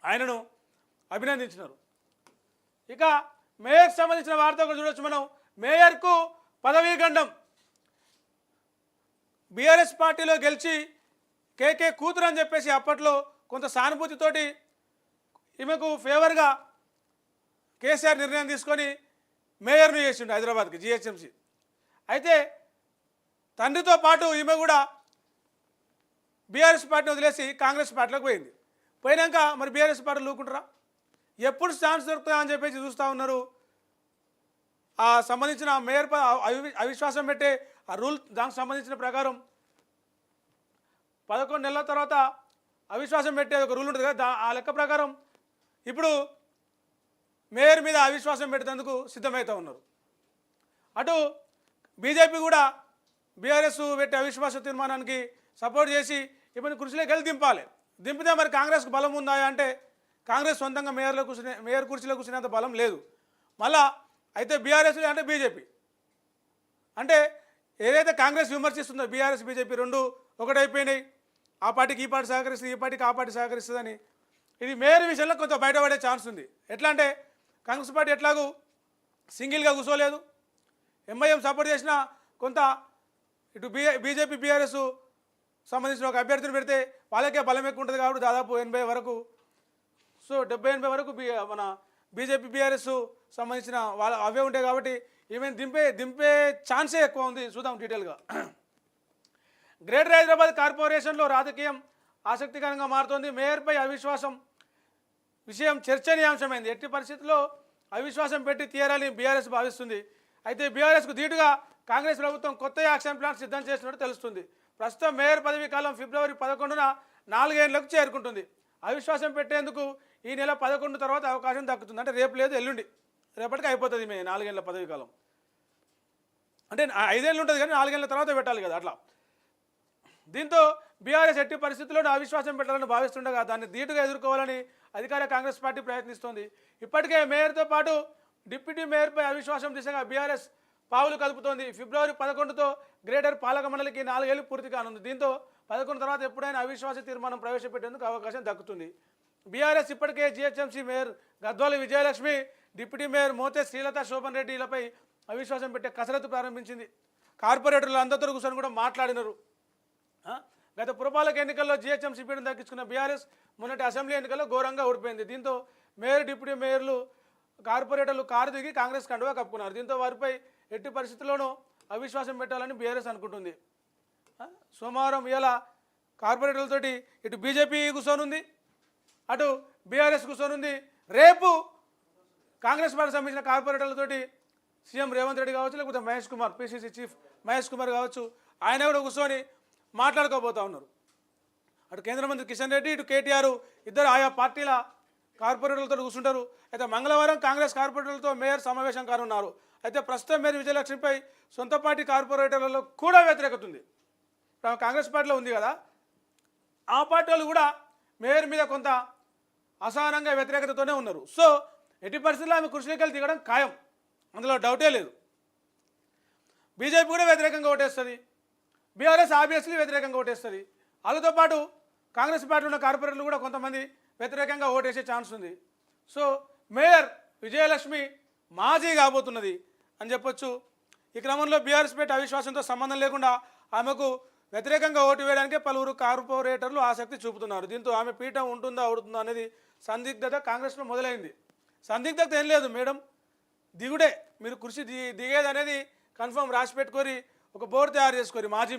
ఆయనను అభినందించినారు. ఇక మేయర్కి సంబంధించిన వార్త కూడా చూడొచ్చు మనం. మేయర్కు పదవీ గండం. బీఆర్ఎస్ పార్టీలో గెలిచి కేకే కూతురు అని చెప్పేసి అప్పట్లో కొంత సానుభూతితోటి ఈమెకు ఫేవర్గా కేసీఆర్ నిర్ణయం తీసుకొని మేయర్ను చేసిండు హైదరాబాద్కి, జిహెచ్ఎంసీ. అయితే తండ్రితో పాటు ఈమె కూడా బీఆర్ఎస్ పార్టీని వదిలేసి కాంగ్రెస్ పార్టీలోకి పోయింది. పోయినాక మరి బీఆర్ఎస్ పార్టీ లూకుంటారా? ఎప్పుడు ఛాన్స్ దొరుకుతుందా అని చెప్పేసి చూస్తూ ఉన్నారు. ఆ సంబంధించిన మేయర్ అవిశ్వాసం పెట్టే ఆ రూల్, దానికి సంబంధించిన ప్రకారం 11 నెలల తర్వాత అవిశ్వాసం పెట్టే ఒక రూల్ ఉంటుంది కదా, ఆ లెక్క ప్రకారం ఇప్పుడు మేయర్ మీద అవిశ్వాసం పెట్టేందుకు సిద్ధమవుతూ ఉన్నారు. అటు బీజేపీ కూడా బీఆర్ఎస్ పెట్టే అవిశ్వాస తీర్మానానికి సపోర్ట్ చేసి ఇప్పుడు కుర్చీలోకి వెళ్ళి దింపాలి. దింపితే మరి కాంగ్రెస్కు బలం ఉందా అంటే కాంగ్రెస్ సొంతంగా మేయర్ కుర్చీలో కూర్చునేంత బలం లేదు. మళ్ళా అయితే బీఆర్ఎస్ అంటే బీజేపీ అంటే ఏదైతే కాంగ్రెస్ విమర్శిస్తుందో బీఆర్ఎస్ బీజేపీ రెండు ఒకటైపోయినాయి. ఆ పార్టీకి ఈ పార్టీ సహకరిస్తుంది, ఈ పార్టీకి ఆ పార్టీ సహకరిస్తుందని ఇది మేయర్ విషయంలో కొంత బయటపడే ఛాన్స్ ఉంది. ఎట్లా అంటే కాంగ్రెస్ పార్టీ ఎట్లాగూ సింగిల్గా కూర్చోలేదు, ఎంఐఎం సపోర్ట్ చేసిన కొంత ఇటు బీజేపీ బీఆర్ఎస్ సంబంధించిన ఒక అభ్యర్థిని పెడితే వాళ్ళకే బలం ఎక్కువ ఉంటుంది కాబట్టి దాదాపు 80 వరకు, సో 70-80 వరకు మన బీజేపీ బీఆర్ఎస్ సంబంధించిన వాళ్ళ అవే ఉంటాయి కాబట్టి ఈవెన్ దింపే ఛాన్సే ఎక్కువ ఉంది. చూద్దాం డీటెయిల్గా. గ్రేటర్ హైదరాబాద్ కార్పొరేషన్లో రాజకీయం ఆసక్తికరంగా మారుతోంది. మేయర్పై అవిశ్వాసం విషయం చర్చనీయాంశమైంది. ఎట్టి పరిస్థితుల్లో అవిశ్వాసం పెట్టి తీరాలని బీఆర్ఎస్ భావిస్తుంది. అయితే బీఆర్ఎస్కు ధీటుగా కాంగ్రెస్ ప్రభుత్వం కొత్త యాక్షన్ ప్లాన్ సిద్ధం చేసినట్టు తెలుస్తుంది. ప్రస్తుతం మేయర్ పదవీ కాలం ఫిబ్రవరి 11న 4 ఏళ్లకు చేరుకుంటుంది. అవిశ్వాసం పెట్టేందుకు ఈ నెల 11 తర్వాత అవకాశం దక్కుతుంది. అంటే రేపు లేదు, ఎల్లుండి, రేపటికి అయిపోతుంది మే 4 ఏళ్ల పదవీ కాలం. అంటే 5 ఏళ్ళు ఉంటుంది కానీ 4 ఏళ్ల తర్వాత పెట్టాలి కదా అట్లా. దీంతో బీఆర్ఎస్ ఎట్టి పరిస్థితుల్లోనూ అవిశ్వాసం పెట్టాలని భావిస్తుండగా దాన్ని ధీటుగా ఎదుర్కోవాలని అధికార కాంగ్రెస్ పార్టీ ప్రయత్నిస్తోంది. ఇప్పటికే మేయర్తో పాటు డిప్యూటీ మేయర్పై అవిశ్వాసం దిశగా బీఆర్ఎస్ పావులు కలుపుతోంది. ఫిబ్రవరి 11తో గ్రేటర్ పాలక మండలికి 4 ఏళ్లు పూర్తి కానుంది. దీంతో 11 తర్వాత ఎప్పుడైనా అవిశ్వాస తీర్మానం ప్రవేశపెట్టేందుకు అవకాశం దక్కుతుంది. బీఆర్ఎస్ ఇప్పటికే GHMC mayor Gadwal Vijayalakshmi, deputy mayor Mothe Srilatha Shobhan రెడ్డిలపై అవిశ్వాసం పెట్టే కసరత్తు ప్రారంభించింది. కార్పొరేటర్లు అందరితో కూర్చొని కూడా మాట్లాడినారు. గత పురపాలక ఎన్నికల్లో జిహెచ్ఎంసీ పీఠం దక్కించుకున్న బీఆర్ఎస్ మొన్నటి అసెంబ్లీ ఎన్నికల్లో ఘోరంగా ఓడిపోయింది. దీంతో మేయర్, డిప్యూటీ మేయర్లు, కార్పొరేటర్లు కారు దిగి కాంగ్రెస్ కండువా కప్పుకున్నారు. దీంతో వారిపై ఎట్టి పరిస్థితుల్లోనూ అవిశ్వాసం పెట్టాలని బీఆర్ఎస్ అనుకుంటుంది. సోమవారం ఇలా కార్పొరేటర్లతోటి ఇటు బీజేపీ కూర్చొనుంది, అటు బీఆర్ఎస్ కూర్చొనుంది. రేపు కాంగ్రెస్ పార్టీ సంబంధించిన కార్పొరేటర్లతోటి సీఎం రేవంత్ రెడ్డి కావచ్చు, లేకపోతే మహేష్ కుమార్, పీసీసీ చీఫ్ మహేష్ కుమార్ కావచ్చు, ఆయన కూడా కూర్చొని మాట్లాడుకోబోతూ ఉన్నారు. అటు కేంద్ర మంత్రి కిషన్ రెడ్డి, ఇటు కేటీఆర్ ఇద్దరు ఆయా పార్టీల కార్పొరేటర్లతో కూర్చుంటారు. అయితే మంగళవారం కాంగ్రెస్ కార్పొరేటర్లతో మేయర్ సమావేశం కానున్నారు. అయితే ప్రస్తుతం మేయర్ విజయలక్ష్మిపై సొంత పార్టీ కార్పొరేటర్లలో కూడా వ్యతిరేకత ఉంది. కాంగ్రెస్ పార్టీలో ఉంది కదా, ఆ పార్టీ వాళ్ళు కూడా మేయర్ మీద కొంత అసహనంగా వ్యతిరేకతతోనే ఉన్నారు. సో ఎట్టి పరిస్థితుల్లో ఆమె కృషికి దిగడం ఖాయం, అందులో డౌటే లేదు. బీజేపీ కూడా వ్యతిరేకంగా ఓటేస్తుంది, బీఆర్ఎస్ ఆబ్వియస్లీ వ్యతిరేకంగా ఓటేస్తుంది. వాళ్ళతో పాటు కాంగ్రెస్ పార్టీలో ఉన్న కార్పొరేటర్లు కూడా కొంతమంది వ్యతిరేకంగా ఓటేసే ఛాన్స్ ఉంది. సో మేయర్ విజయలక్ష్మి మాజీ కాబోతున్నది అని చెప్పొచ్చు. ఈ క్రమంలో బీఆర్ఎస్ పేట అవిశ్వాసంతో సంబంధం లేకుండా ఆమెకు వ్యతిరేకంగా ఓటు వేయడానికి పలువురు కార్పొరేటర్లు ఆసక్తి చూపుతున్నారు. దీంతో ఆమె పీఠం ఉంటుందా అవుతుందా అనేది సందిగ్ధత కాంగ్రెస్లో మొదలైంది. సందిగ్ధత ఏం లేదు మేడం, దిగుడే, మీరు కృషి దిగేది అనేది కన్ఫర్మ్ రాసి పెట్టుకొని ఒక బోర్డు తయారు చేసుకోరు. మాజీ